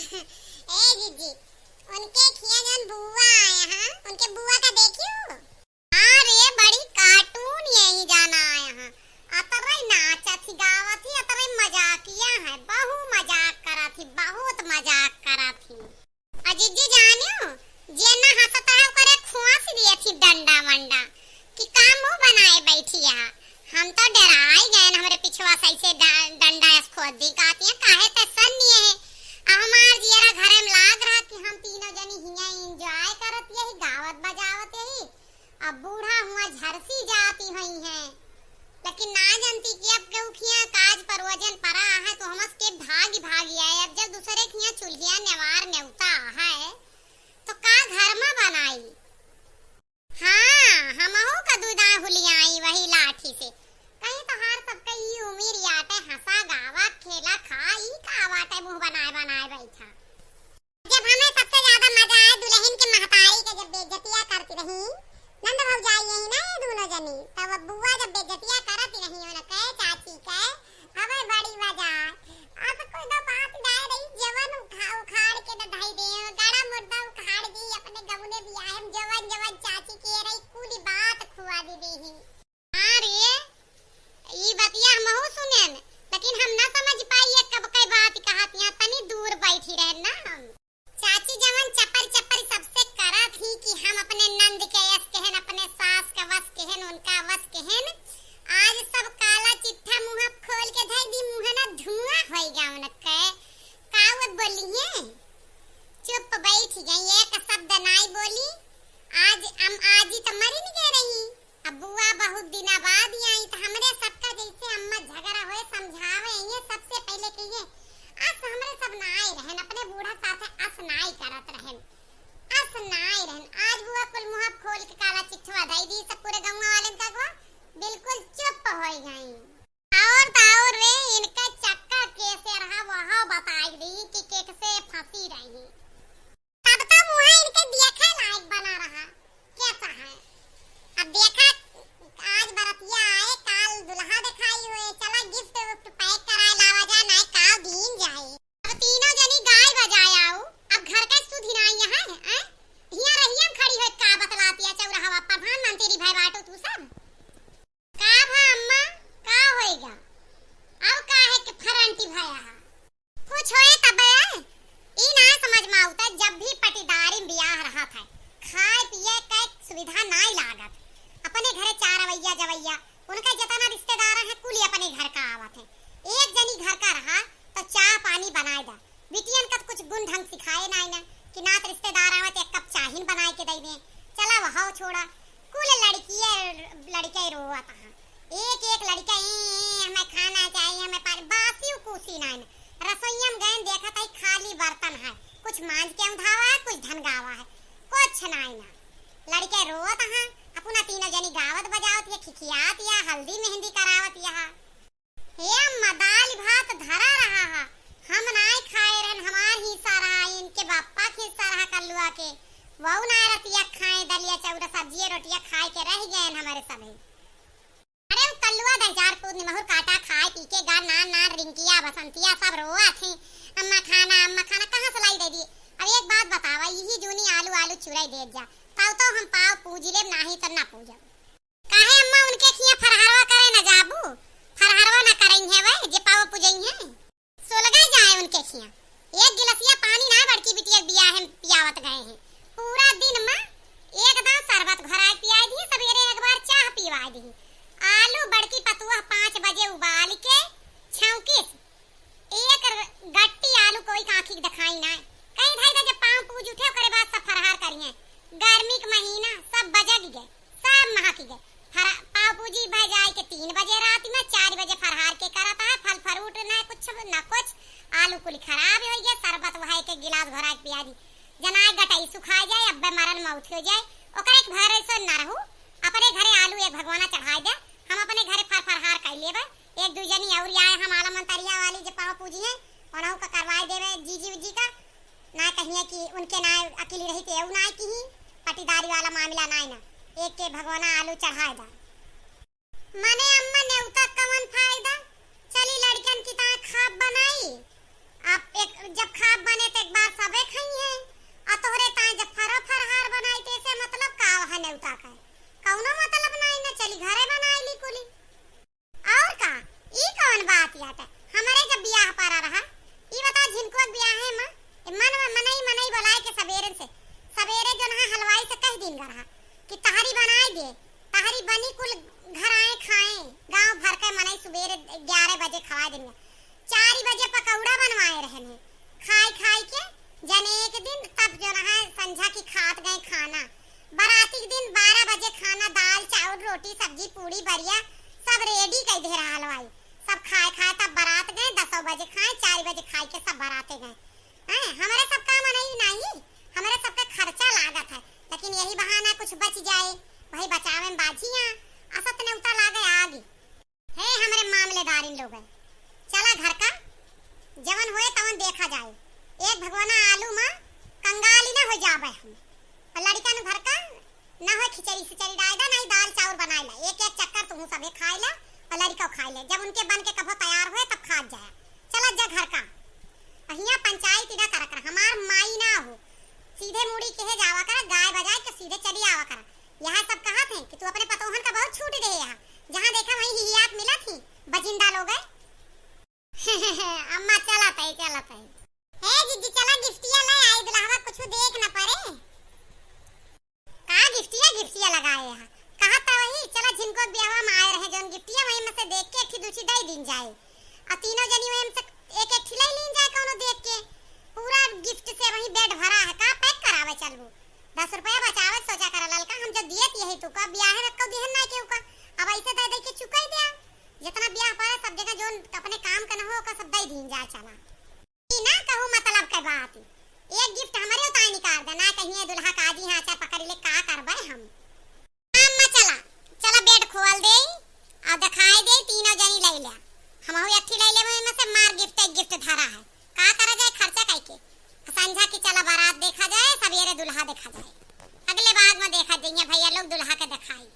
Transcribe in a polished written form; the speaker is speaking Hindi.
ए जीजी, उनके खिया जन बुआ आया हां, उनके बुआ का देखियो। अरे बड़ी कार्टून यही जाना आया हां। अतरे नाचा थी, गावा थी, अतरे मजाकिया है, बहु मजाक करा थी, बहुत मजाक करा थी। अजीजी जानियो, जे ना हंसता है करे खुआस दिए थी डंडा वंडा कि काम मुंह बनाए बैठी है। हम तो डराई गए, हमारे पिछवा सही से डंडा ऐस खोद दी काती है, काहे तसन नहीं है। हमार जियरा घरे में लाग रहा कि हम तीनों जनी हिया एंजॉय करत यही, गावत बजावत यही। अब बूढ़ा हुआ झरसी जाती हुई है, लेकिन ना जानती कि अब केहू खिया काज पर वजन परा है तो हमस के भागी आए। अब जब दूसरे खिया चुल्हिया नेवार नेवता है तो का घर में बनाई। हाँ, हमहू का दूधा हुलियाई वही लाठी से। कहीं तो हार सबका ई उम्र याटे हंसा गावा खेला खाई का वाटे मुंह बनाए बैठा। जब हमें सबसे ज्यादा मजा आया दुल्हन के महतारी के जब बेइज्जतियां करती रही नंद भौजाई यही ना ये दोनों जनी, तब बुआ जब बेइज्जतियां करती रही उन्हें कहे चाची कहे हमें बड़ी मजा अब कोई ना बात डाल रही जवन उखाड़ के न ढाई दे गाड़ा मुर्दा उखाड़ दी अपने गमुने भी आए हम जवन चाची के रही पूरी बात खुआ दी देही। अरे ई बतिया हमहू सुने लेकिन हम ना समझ पाई कब कई बात कहतियां, तनी दूर बैठी रहे ना हम। चाची जवन चपर सबसे करा थी कि हम अपने नंद के यस कहन, अपने सास का वस कहन, उनका वस कहन। आज सब काला चिट्ठा मुंह खोल के धई दी, मुंह ना धुआं होई गया उनके। काव बोलिए चुप बैठ गई, एक शब्द नहीं बोली। आज ही तो मरी नहीं कह रही। अब बुआ बहुत दिन बाद आई तो हमरे सबका जैसे अम्मा झगड़ा होए समझावे ये सबसे पहले कहिए अस हमरे सब नाई रहन, अपने बूढ़ा साथे अस नाई करत रहन, अस नाई रहन। आज बुआ कुल मुंह खोल के काला चिट्ठा धई दी, सब पूरे गांव वाले का को बिल्कुल चुप हो गई। और वे इनका चक्का कैसे रहा वह बताई दी कि केक से फंसी रही। तब तो मुंह इनके देखे लायक बना रहा कैसा है। अब देखा आज बरतिया आए, काल दुल्हा दिखाई हुए, चला गिफ्ट पैक कराए लावा जा नाय काव दिन जाए। अब तीनों जनी गाय बजाए आओ। अब घर का सुधी ना यहाँ है हिया रही हम खड़ी होए का बतलाती है चौराहा प्रधानमंत्री भाई बाटो तू सब का भा अम्मा का होएगा। अब का है कि फरंटी भया कुछ होए तब ई ना समझ में आवता। जब भी पटीदारी ब्याह रहा था खाए पिए का सुविधा नहीं लागत, अपने घरे चार रवैया जवैया उनका जितना रिश्तेदार है कुल अपने घर का आवत है। एक जनी घर का रहा तो चाय पानी बनाए दा, बिटियन का कुछ गुण ढंग सिखाए ना कि नात रिश्तेदार आवत एक कप चाय बनाए के दे दे। चला वहां छोड़ा कुल लड़के रोवत है। एक लड़का हमें खाना चाहिए, हमें पानी बासी कुसी ना रसोईया में गए देखा था खाली बर्तन है, कुछ मांझ के उधावा है, कुछ धनगावा है, कुछ नहीं ना। लड़के रोवत है, अपना तीनों जनी गावत बजावत या खिखियात या हल्दी मेहंदी करावत या हे अम्मा दाल भात धरा रहा है, हम नाई खाए रहन, हमार हिस्सा रहा, इनके बापा के हिस्सा रहा कल्लुआ के वहु ना रतिया खाए दलिया चौरा सब्जी रोटियां खाए के रह गए हमारे सभी। अरे वो कल्लुआ दजार पूद निमहुर काटा खाए पी के गा ना रिंकिया बसंतिया सब रोआ थे अम्मा खाना कहां से लाई दे दी। अब एक बात बतावा, यही जूनी आलू चुराई दे जा तो हम पाव पूज ले नाही तो ना पूजा काहे अम्मा उनके खिया फरहारवा करे ना जाबू, फरहारवा ना करई है वे जे पाव पूजई है सोलगा जाए उनके खिया। एक गिलासिया पानी ना बड़की बिटिया बियाह में पियावत गए हैं, पूरा दिन में एकदम शरबत घराए पियाई दी, सवेरे एक बार चाय पिवाई दी। आलू बड़की पतुआ 5 बजे उबाल के छौंकी एक गट्टी आलू कोई काखी दिखाई ना कहीं भाई जब पांव पूज उठे करे बाद सब फरहार करिए। गर्मी का महीना सब बजग गए, सब महक गए। पाव पूजी भय जाए के 3 बजे रात में 4 बजे फरहार के करता है, फल फ्रूट ना कुछ आलू कुल खराब हो गया, शरबत वहां के गिलास भरा के पिया दी। जनाए गटाई सुखा जाए अब्बे मरन मौत हो जाए ओकरे एक भरोसा ना रहू, अपने घरे आलू एक भगवाना चढ़ाई दे, हम अपने घरे फरहार कर लेबे। एक दू जनी और आए हम आला मंतरिया वाली जे पाव पूजी है ओनहु का करवाई देवे जीजी का ना कहिए कि उनके ना अकेली रही ते ना की पटीदारी वाला मामला ना एक के भगवाना आलू चढ़ाए दा। मने अम्मा ने उता कवन फायदा, चली लड़कन की ता खाब बनाई। अब एक जब खाब बने तो एक बार संझा की खात गए खाना। बाराती के दिन 12 बजे खाना, दाल चावल रोटी सब्जी पूरी बरिया सब रेडी कर दे रहा हलवाई। सब खाए खाए तब बारात गए, 10 बजे खाए, 4 बजे खाए के सब बाराते गए। हैं हमारे सब काम नहीं, हमारे सबका खर्चा लागत है, लेकिन यही बहाना कुछ बच जाए, वही बचावे में बाजियां असत ने उतर लागे आगे है हमारे मामलेदार इन लोग। चला घर का जवन होए तवन देखा जाए, एक भगवाना आलू में कंगाली ना हो जावे हम, और लड़का ने घर का ना हो खिचड़ी सिचड़ी डाल दा, नहीं दाल चावल बनाए ला, एक एक चक्कर तुम सबे खाए ला और लड़का खाए ले, जब उनके बन के कभो तैयार हुए तब खा जाए। चला जा घर का अहिया पंचायत ना कर कर, हमार माई ना हो सीधे मुड़ी कहे जावा कर, गाय बजाए के सीधे चली आवा कर। यहाँ सब कहा थे कि तू अपने पतोहन का बहुत छूट दे, यहाँ जहाँ देखा वहीं हियात मिला थी बजिंदा लोग अम्मा चलत है हे जीजी चला गिफ्टिया ले आई दुल्हवा कुछ देख न पड़े। का गिफ्टिया लगाए यहाँ कहा था वही, चला जिनको ब्याह में आए रहे जोन गिफ्टिया वहीं में से देख के एक दूसरी दई दिन जाए, और तीनों जनी वहीं से एक एक खिलाई लीन जाए कोनो देख के, पूरा गिफ्ट से वही बेड भरा है, का पैक करावे चलबू 10 रुपया बचावे सोचा कर ललका, हम जब दिए यही तू का ब्याह है रखो दिहन ना के का, अब ऐसे दे के चुकाई दे, जितना ब्याह पर सब जगह जोन अपने काम करना हो का सब दई दिन जा। चला ई ना कहूं मतलब के बात, एक गिफ्ट हमारे उताई निकाल देना, कहीं दुल्हा काजी हां चार पकड़ ले का करबे हम। अम्मा चला बेड खोल दे और दिखाई दे, तीनों जनी ले ले, हम हो अथी ले ले में से मार गिफ्ट एक गिफ्ट धरा है, का करा जाए खर्चा काई के, संझा की चला बारात देखा जाए, सवेरे दुल्हा देखा जाए, अगले बाद में देखा देंगे भैया लोग दुल्हा के दिखाई।